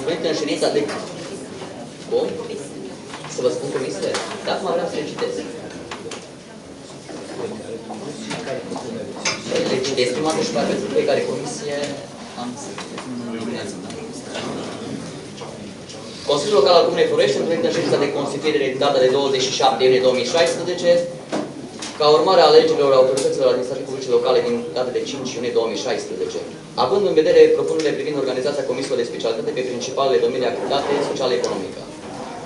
întâlnit în ședința de... Cum? Să vă spun comisiile? Da, acum vreau să le citesc. Le citesc prima dată și pe pentru fiecare comisie am să... Consiliul Local al Comunei Florești, întâlnit în ședința de constituire din data de 27 iunie 2016, ca urmare a alegerilor autorităților administrative publice locale din data de 5 iunie 2016, având în vedere propunerile privind organizația comisiilor de specialitate pe principalele domenii de activitate socială-economică.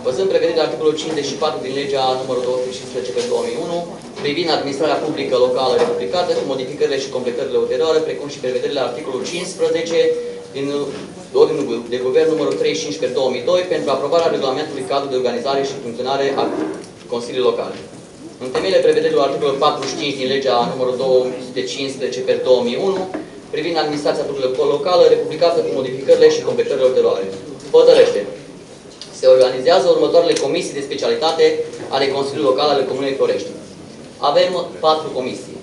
Văzând prevederea articolul 54 din legea numărul 215 pe 2001, privind administrarea publică locală republicată, cu modificările și completările ulterioare, precum și prevederile articolul 15 din Ordinul de Guvern numărul 35 pe 2002, pentru aprobarea regulamentului cadru de organizare și funcționare a Consiliului Locale. În temeiile prevederilor articolul 45 din legea numărul 215 pe 2001, privind administrația publică locală republicată cu modificările și completările ulterioare. Hotărăște. Se organizează următoarele comisii de specialitate ale Consiliului Local ale Comunei Florești. Avem 4 comisii.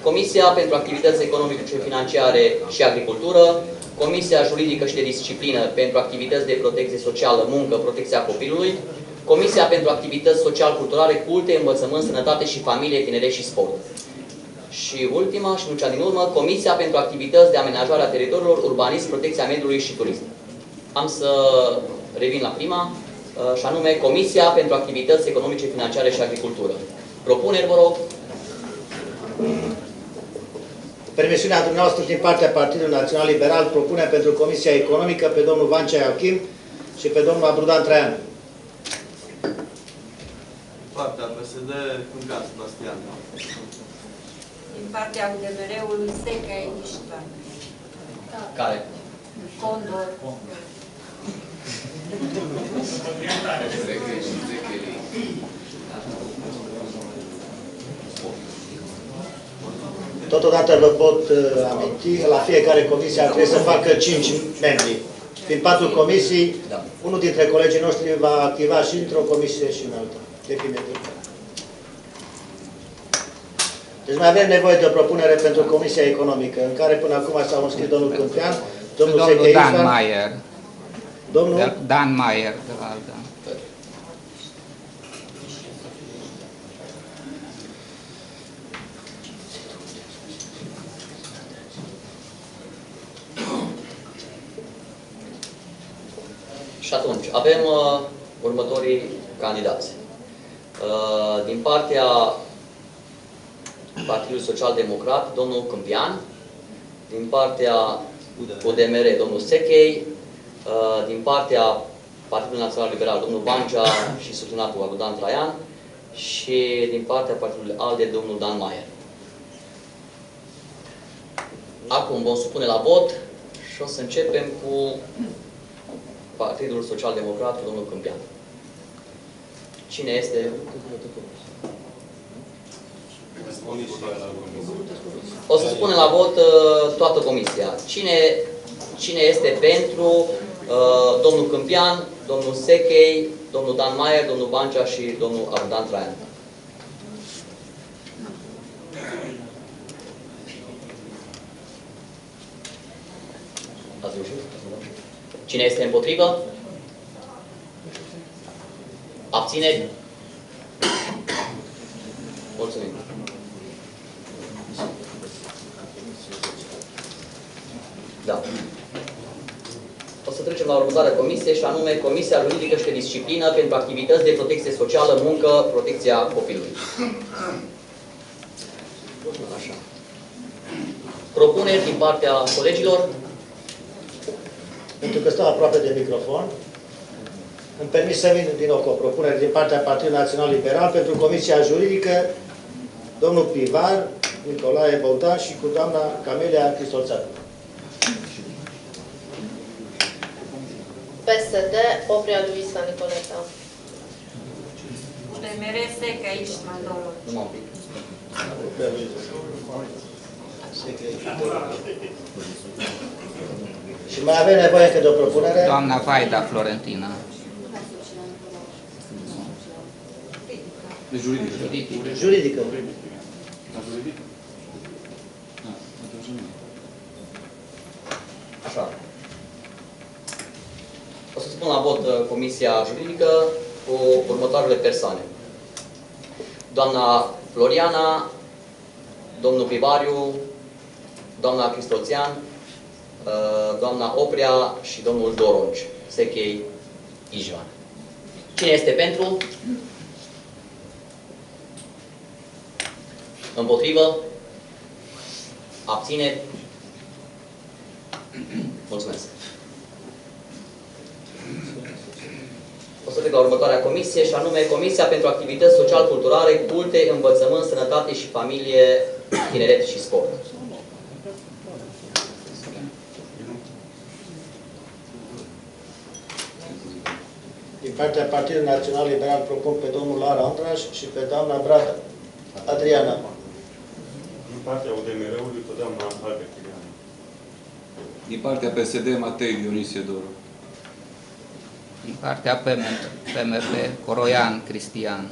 Comisia pentru activități economice și financiare și agricultură, Comisia juridică și de disciplină pentru activități de protecție socială, muncă, protecția copilului, Comisia pentru activități social-culturale, culte, învățământ, sănătate și familie, tineret și sport. Și ultima, și nu cea din urmă, Comisia pentru activități de amenajare a teritoriilor, urbanism, protecția mediului și turism. Am să revin la prima, și anume Comisia pentru activități economice, financiare și agricultură. Propuneri, vă rog. Permisiunea dumneavoastră din partea Partidului Național Liberal propune pentru Comisia Economică pe domnul Vancea Joachim și pe domnul Abrudan Traian. Partea PSD, Câmpian Sebastian. Din partea UDMR-ului, Seca Iștvan. Care? Condor. Totodată vă pot aminti că la fiecare comisie ar trebui să facă 5 membri. Fiind 4 comisii, unul dintre colegii noștri va activa și într-o comisie și în alta. Depinde de care. Deci mai avem nevoie de o propunere pentru Comisia Economică, în care până acum s-au înscris domnul Câmpian, domnul Dan Maier. Domnul? Dan Maier, de la Alda. Și atunci, avem următorii candidați. Din partea Partidului Social Democrat, domnul Câmpian. Din partea UDMR, domnul Sechei. Din partea Partidului Național Liberal, domnul Vancea și subsenatul Abrudan Traian. Și din partea Partidului ALDE, domnul Dan Maier. Acum vom supune la vot și o să începem cu Partidul Social Democrat, domnul Câmpian. Cine este? O să spunem la vot toată comisia. Cine este pentru domnul Câmpian, domnul Sechei, domnul Dan Maier, domnul Bancea și domnul Abrudan Traian? Ați reușit? Cine este împotrivă? Abțineri? Mulțumim. Da. O să trecem la următoarea comisie, și anume Comisia Juridică și de Disciplină pentru activități de protecție socială, muncă, protecția copilului. Așa. Propuneri din partea colegilor? Pentru că stau aproape de microfon, îmi permis să vin din nou cu o propunere din partea Partidului Național Liberal pentru Comisia Juridică, domnul Pivar, Nicolae Bogdan și cu doamna Camelia Cristolțanu. PSD, Oprea Luisa Nicoleta. UDMR, Seca Iștvan, domnul. Numai un pic. Și mai avem nevoie încă de o propunere. Doamna Vaida Florentina. Juridică. Așa. Supun la vot Comisia Juridică cu următoarele persoane. Doamna Floriana, domnul Pivariu, doamna Cristoțian, doamna Oprea și domnul Doronci, Sechei Ișvan. Cine este pentru? Împotrivă? Abține? Mulțumesc. O să trec la următoarea comisie, și anume Comisia pentru Activități Social-Culturale, Culte, Învățământ, Sănătate și Familie, Tineret și Sport. Din partea Partidului Național Liberal propun pe domnul Lar Andraș și pe doamna Brada Adriana. Din partea UDMR-ului pe doamna Albert Ileana. Din partea PSD, Matei Dionisie Doru. Din partea PMP, Coroian Cristian.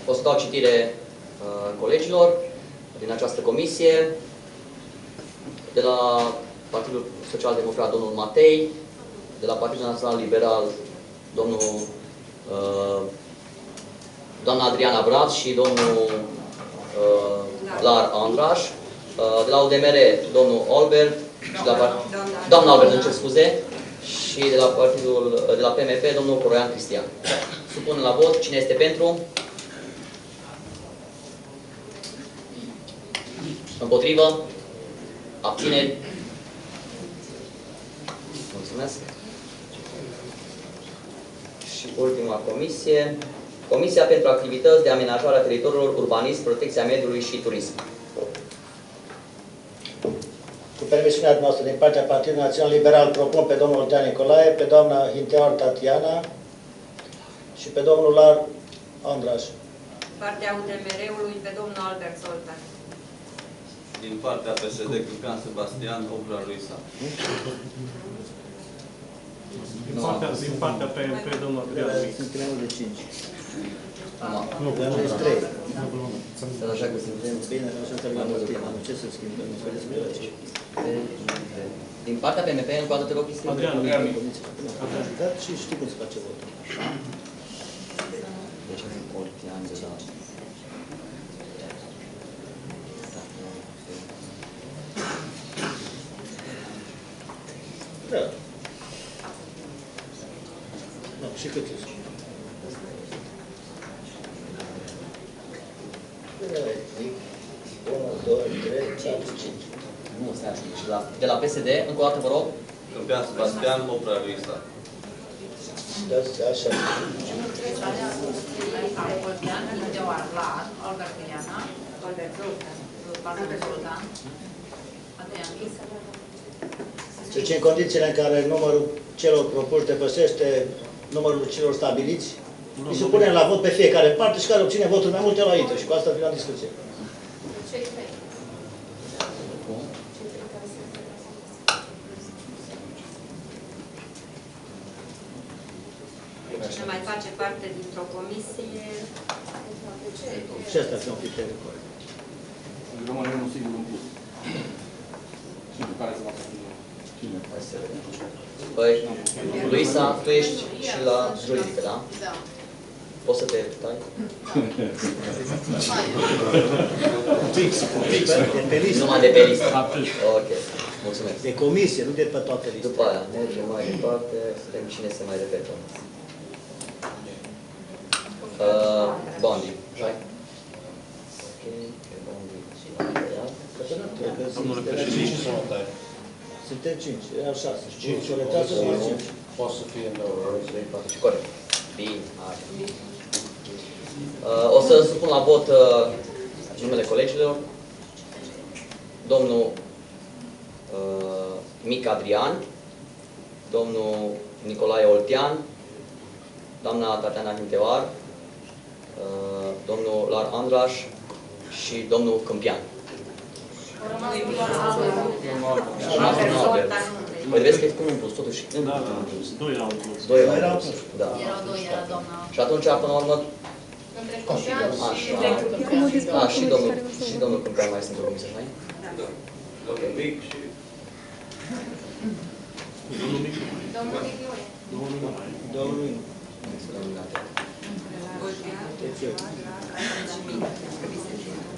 O să dau citire colegilor din această comisie. De la Partidul Social Democrat, domnul Matei, de la Partidul Național Liberal, doamna Adriana Brad și domnul Lar Andraș, de la UDMR, domnul Albert, și doamna Albert, îmi cer scuze, și de la PMP, domnul Coroian Cristian. Supun la vot. Cine este pentru? Împotrivă? Abțineri? Mulțumesc. Și ultima comisie. Comisia pentru Activități de Amenajare a Teritoriilor, Urbanism, Protecția Mediului și Turism. Cu permisiunea noastră, din partea Partidului Național Liberal, propun pe domnul Oltean Nicolae, pe doamna Hinteor Tatiana și pe domnul Lar Andraș. Partea UDMR-ului pe domnul Albert Zoltan. Din partea PSD, Cârcan Sebastian, Oprea Luisa. Din partea PMP, domnul Adrian. Sunt mai mult de 5. Nu, Sunt 3. așa că suntem. Bine, așa că la mult timp. Ce să schimbăm? Din partea PMP, încă o dată te rog, Cristian. Adrian. Și știi cum se face votul. Deci, Oltean de la... Da. Nu, și cât e? 1, 2, 3, 4, 5. Nu, stai așa. Și de la PSD, încă o dată vă rog. Cârcan Sebastian, Oprea Luisa. Da, așa. Oltean, Hinteor, Lar, Albert Ileana, Albert Zoltan. Albert Zoltan, Adrian. Deci în condițiile în care numărul celor propuși depășește numărul celor stabiliți, îi supunem la vot pe fiecare parte și care obține voturi mai multe la intră. Și cu asta vin la discuție. Cine mai face parte dintr-o comisie, Și asta este un criteriu corect. Rămâne unul singur în plus. Și cu care se va face. Păi, Luisa, tu ești și la juridică, da? Da. Poți să te tai? De pe listă. Numai de pe listă. Ok, mulțumesc. De comisie, nu de pe toate listele. După aia, mergem mai departe, să vedem cine se mai repetă. Bondi. Right? Ok, Bondi. Domnule președinte, Suntem 5, erau 6. 5, o retrasă sau 5? poate să fie în 4, corect. Bine, așa. O să supun la vot numele colegilor. Domnul Mic Adrian, domnul Nicolae Oltean, doamna Tatiana Hinteoar, domnul Lar Andraș și domnul Câmpian. Păi vezi că e cum în plus, totuși. Doi erau în plus. Doi erau în plus. Da. Erau doi, era doamna... Și atunci, până la urmă, Între Câmpean și A, și domnul Câmpean mai sunt o comisie, mai? Da. Domnul Mic și... Domnul Nicolae. Domnul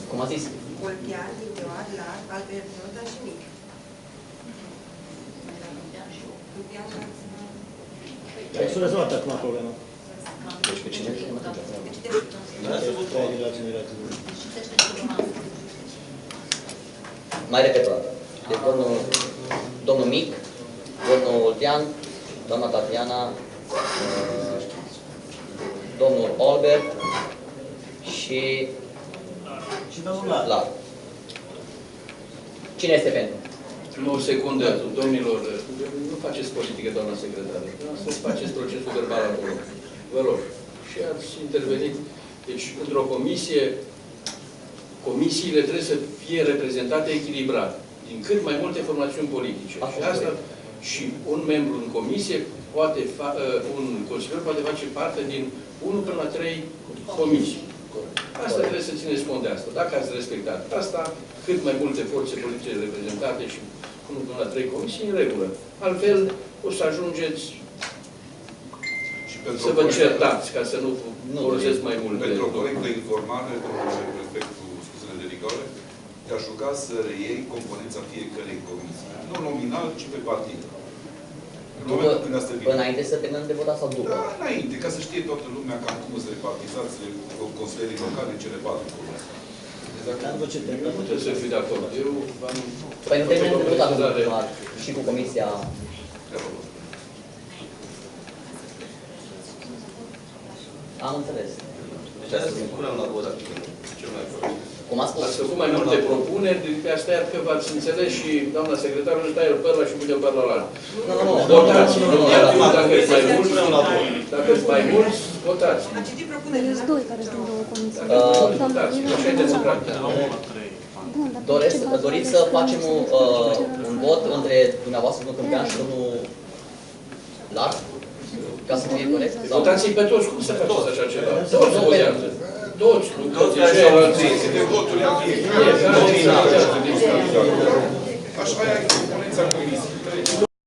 Cum a zis? Oltean, Ioad, Lar, Albert Zoltan și Mic. Ai să rezolvat acum problema. Deci pe cine? Mai repet o dată. Deci domnul Mic, domnul Oltean, doamna Tatiana, domnul Albert și domnul Lar. Cine este pentru? O secundă, domnilor, nu faceți politică, doamna secretară. Să faceți procesul verbal acolo. Vă rog. Și ați intervenit. Deci, într-o comisie, comisiile trebuie să fie reprezentate echilibrat, din cât mai multe formațiuni politice. Și asta, și un membru în comisie poate, un consilier poate face parte din 1 până la 3 comisii. Asta trebuie să țineți cont de asta. Dacă ați respectat asta, cât mai multe forțe politice reprezentate și 1 până la 3 comisii, în regulă. Altfel, o să ajungeți să vă certați, ca să nu folosesc mai mult. Pentru o corectă informare, domnule prefectul, scuzele de rigoare, te-aș ruga să reiei componența fiecărei comisii. Nu nominal, ci pe partid. Înainte să terminăm de votat sau după? Da, înainte, ca să știe toată lumea cam cum sunt repartizați consilierii locale în cele 4 comisii. Nu trebuie să fiu de acord. Eu v-am... Păi nu terminăm de votat și cu comisia... Am înțeles. Deci asta se punem la vot acum, cel mai prost. Cum a spus? Ați făcut mai multe propuneri, pe asta iar că v-ați înțeles și doamna secretară își taie părla și pune părla la altă. Nu. Votați. Dacă îți mai mulți, dacă îți mai mulți, votați. A citit propunerile. Sunt doi care sunt din două comisii. Votați. Așa e democratic. Doriți să facem un vot între dumneavoastră, domnul Câmpean și domnul Lar? Ca să fie corect? Votați-i pe toți. Cum să faceți așa ceva? Toți votează. Toți. Toți de voturi am Fiecare. Așa e componența comisiei.